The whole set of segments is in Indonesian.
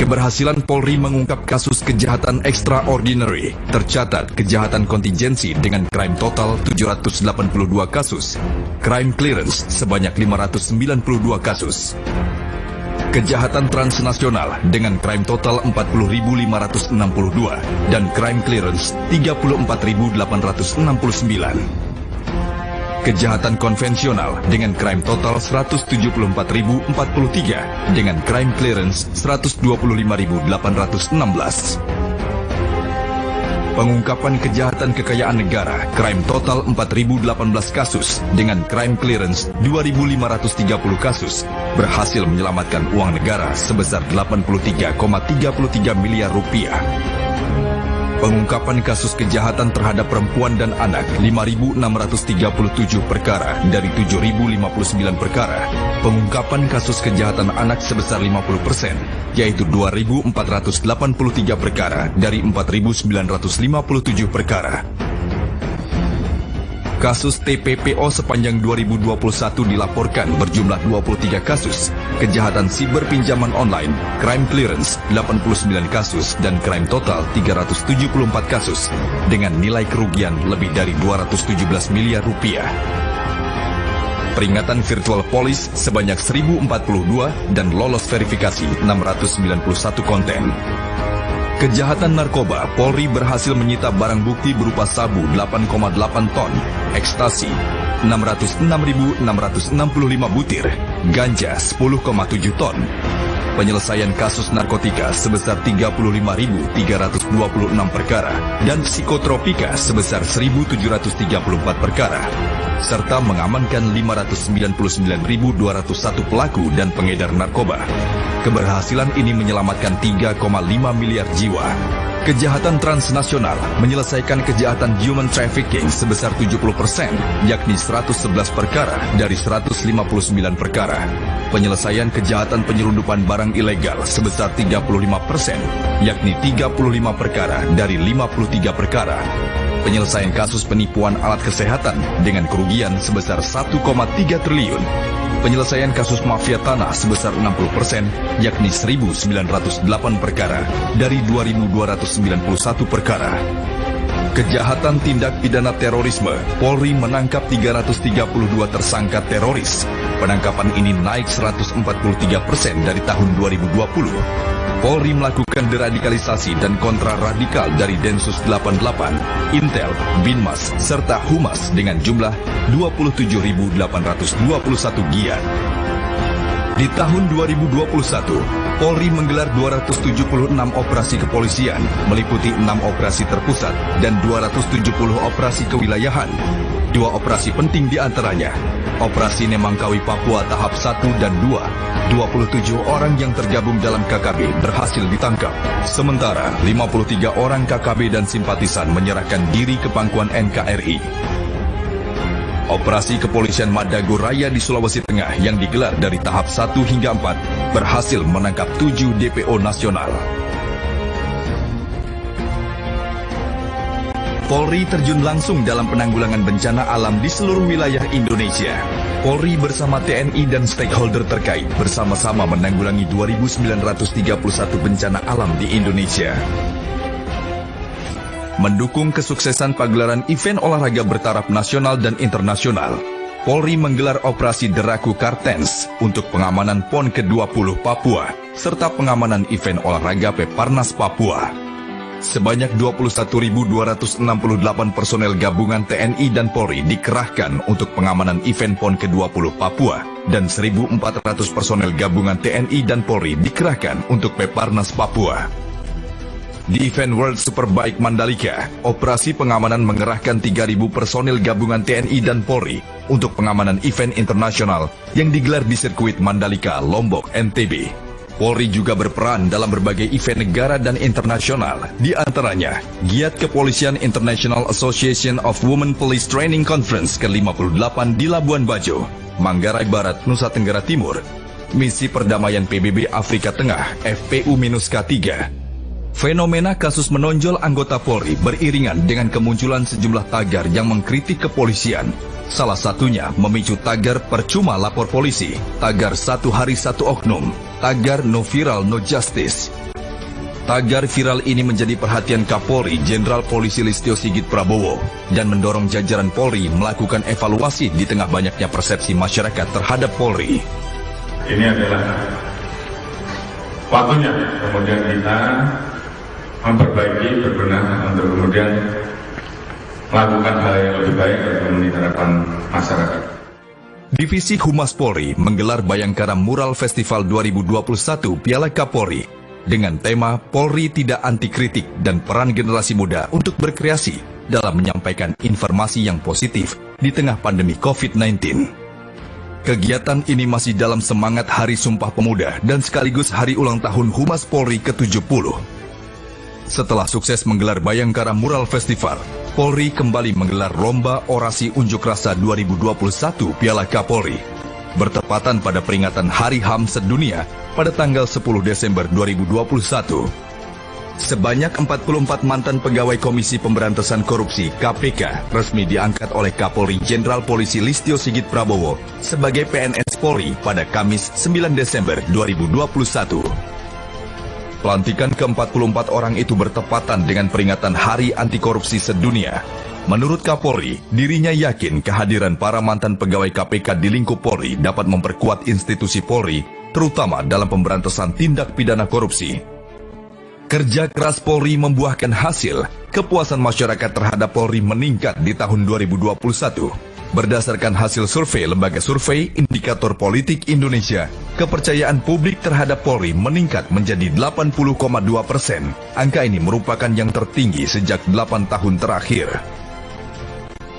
Keberhasilan Polri mengungkap kasus kejahatan extraordinary, tercatat kejahatan kontingensi dengan crime total 782 kasus, crime clearance sebanyak 592 kasus. Kejahatan transnasional dengan crime total 40.562 dan crime clearance 34.869. Kejahatan konvensional dengan crime total 174.043 dengan crime clearance 125.816. Pengungkapan kejahatan kekayaan negara, crime total 4.018 kasus dengan crime clearance 2.530 kasus, berhasil menyelamatkan uang negara sebesar 83,33 miliar rupiah. Pengungkapan kasus kejahatan terhadap perempuan dan anak 5.637 perkara dari 7.059 perkara. Pengungkapan kasus kejahatan anak sebesar 50%, yaitu 2.483 perkara dari 4.957 perkara. Kasus TPPO sepanjang 2021 dilaporkan berjumlah 23 kasus, kejahatan siber pinjaman online, crime clearance 89 kasus, dan crime total 374 kasus, dengan nilai kerugian lebih dari 217 miliar rupiah. Peringatan virtual polis sebanyak 1042 dan lolos verifikasi 691 konten. Kejahatan narkoba, Polri berhasil menyita barang bukti berupa sabu 8,8 ton, ekstasi 606.665 butir, ganja 10,7 ton. Penyelesaian kasus narkotika sebesar 35.326 perkara dan psikotropika sebesar 1.734 perkara, serta mengamankan 599.201 pelaku dan pengedar narkoba. Keberhasilan ini menyelamatkan 3,5 miliar jiwa. Kejahatan transnasional menyelesaikan kejahatan human trafficking sebesar 70%, yakni 111 perkara dari 159 perkara. Penyelesaian kejahatan penyelundupan barang ilegal sebesar 35%, yakni 35 perkara dari 53 perkara. Penyelesaian kasus penipuan alat kesehatan dengan kerugian sebesar 1,3 triliun. Penyelesaian kasus mafia tanah sebesar 60%, yakni 1.908 perkara dari 2.291 perkara. Kejahatan tindak pidana terorisme, Polri menangkap 332 tersangka teroris. Penangkapan ini naik 143% dari tahun 2020. Polri melakukan deradikalisasi dan kontraradikal dari Densus 88, Intel, Binmas, serta Humas dengan jumlah 27.821 giat. Di tahun 2021, Polri menggelar 276 operasi kepolisian, meliputi 6 operasi terpusat dan 270 operasi kewilayahan. 2 operasi penting di antaranya, Operasi Nemangkawi Papua tahap 1 dan 2. 27 orang yang tergabung dalam KKB berhasil ditangkap. Sementara 53 orang KKB dan simpatisan menyerahkan diri ke pangkuan NKRI. Operasi Kepolisian Madago Raya di Sulawesi Tengah yang digelar dari tahap 1 hingga 4 berhasil menangkap 7 DPO nasional. Polri terjun langsung dalam penanggulangan bencana alam di seluruh wilayah Indonesia. Polri bersama TNI dan stakeholder terkait bersama-sama menanggulangi 2.931 bencana alam di Indonesia. Mendukung kesuksesan pagelaran event olahraga bertaraf nasional dan internasional, Polri menggelar operasi Deraku Kartens untuk pengamanan PON ke-20 Papua, serta pengamanan event olahraga Peparnas Papua. Sebanyak 21.268 personel gabungan TNI dan Polri dikerahkan untuk pengamanan event PON ke-20 Papua, dan 1.400 personel gabungan TNI dan Polri dikerahkan untuk Peparnas Papua. Di event World Superbike Mandalika, operasi pengamanan mengerahkan 3.000 personel gabungan TNI dan Polri untuk pengamanan event internasional yang digelar di sirkuit Mandalika, Lombok, NTB. Polri juga berperan dalam berbagai event negara dan internasional, di antaranya Giat Kepolisian International Association of Women Police Training Conference ke-58 di Labuan Bajo, Manggarai Barat, Nusa Tenggara Timur, Misi Perdamaian PBB Afrika Tengah FPU-K3. Fenomena kasus menonjol anggota Polri beriringan dengan kemunculan sejumlah tagar yang mengkritik kepolisian. Salah satunya memicu tagar percuma lapor polisi, tagar 1 hari 1 oknum, tagar no viral no justice. Tagar viral ini menjadi perhatian Kapolri Jenderal Polisi Listio Sigit Prabowo dan mendorong jajaran Polri melakukan evaluasi di tengah banyaknya persepsi masyarakat terhadap Polri. Ini adalah waktunya kemudian kita memperbaiki, berbenah untuk kemudian melakukan hal yang lebih baik untuk memenuhi harapan masyarakat. Divisi Humas Polri menggelar Bayangkara Mural Festival 2021 Piala Kapolri dengan tema Polri Tidak Anti Kritik dan Peran Generasi Muda untuk Berkreasi dalam menyampaikan informasi yang positif di tengah pandemi COVID-19. Kegiatan ini masih dalam semangat Hari Sumpah Pemuda dan sekaligus Hari Ulang Tahun Humas Polri ke-70. Setelah sukses menggelar Bayangkara Mural Festival, Polri kembali menggelar Lomba Orasi Unjuk Rasa 2021 Piala Kapolri, bertepatan pada peringatan Hari HAM Sedunia pada tanggal 10 Desember 2021. Sebanyak 44 mantan pegawai Komisi Pemberantasan Korupsi (KPK) resmi diangkat oleh Kapolri Jenderal Polisi Listio Sigit Prabowo sebagai PNS Polri pada Kamis 9 Desember 2021. Pelantikan ke-44 orang itu bertepatan dengan peringatan Hari Anti Korupsi Sedunia. Menurut Kapolri, dirinya yakin kehadiran para mantan pegawai KPK di lingkup Polri dapat memperkuat institusi Polri, terutama dalam pemberantasan tindak pidana korupsi. Kerja keras Polri membuahkan hasil. Kepuasan masyarakat terhadap Polri meningkat di tahun 2021. Berdasarkan hasil survei Lembaga Survei Indikator Politik Indonesia, kepercayaan publik terhadap Polri meningkat menjadi 80,2%. Angka ini merupakan yang tertinggi sejak 8 tahun terakhir.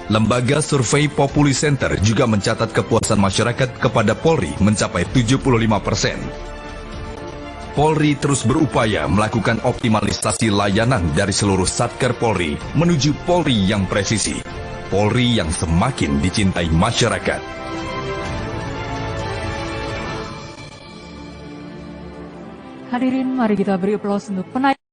Lembaga Survei Populi Center juga mencatat kepuasan masyarakat kepada Polri mencapai 75%. Polri terus berupaya melakukan optimalisasi layanan dari seluruh Satker Polri menuju Polri yang presisi, Polri yang semakin dicintai masyarakat. Hadirin, mari kita beri aplaus untuk penanya.